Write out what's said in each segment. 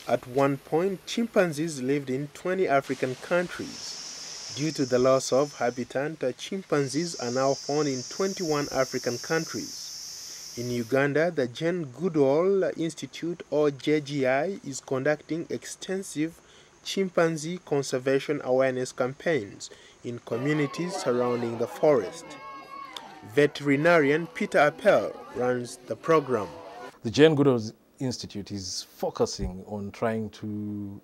At one point, chimpanzees lived in 20 African countries. Due to the loss of habitat, chimpanzees are now found in 21 African countries. In Uganda, the Jane Goodall Institute, or JGI, is conducting extensive chimpanzee conservation awareness campaigns in communities surrounding the forest. Veterinarian Peter Appel runs the program. The Jane Goodall Institute is focusing on trying to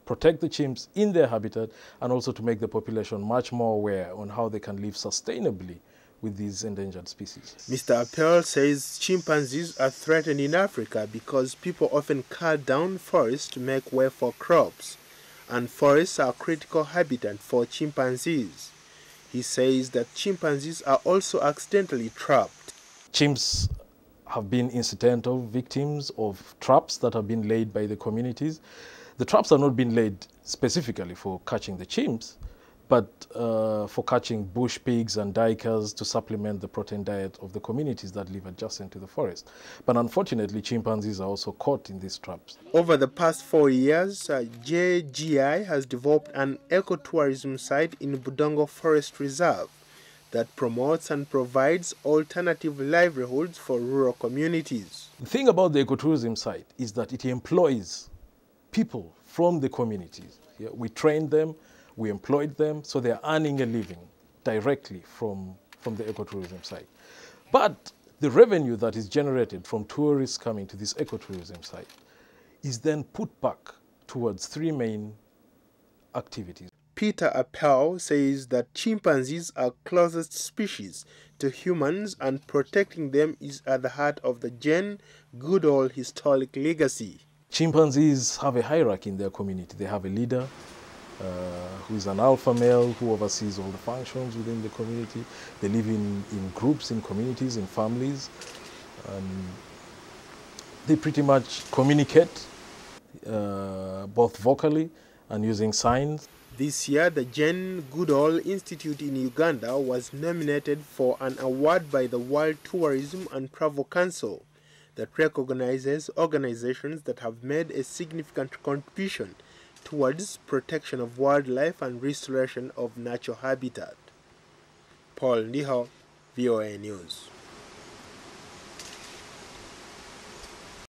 protect the chimps in their habitat and also to make the population much more aware on how they can live sustainably with these endangered species. Mr. Appel says chimpanzees are threatened in Africa because people often cut down forests to make way for crops, and forests are critical habitat for chimpanzees. He says that chimpanzees are also accidentally trapped. Chimps have been incidental victims of traps that have been laid by the communities. The traps are not being laid specifically for catching the chimps, but for catching bush pigs and duikers to supplement the protein diet of the communities that live adjacent to the forest. But unfortunately, chimpanzees are also caught in these traps. Over the past 4 years, JGI has developed an ecotourism site in Budongo Forest Reserve that promotes and provides alternative livelihoods for rural communities. The thing about the ecotourism site is that it employs people from the communities. Yeah, we trained them, we employed them, so they're earning a living directly from the ecotourism site. But the revenue that is generated from tourists coming to this ecotourism site is then put back towards three main activities. Peter Appel says that chimpanzees are closest species to humans and protecting them is at the heart of the Jane Goodall historic legacy. Chimpanzees have a hierarchy in their community. They have a leader who is an alpha male who oversees all the functions within the community. They live in groups, in communities, in families. They pretty much communicate both vocally and using signs. This year, the Jane Goodall Institute in Uganda was nominated for an award by the World Tourism and Travel Council that recognizes organizations that have made a significant contribution towards protection of wildlife and restoration of natural habitat. Paul Ndiho, VOA News.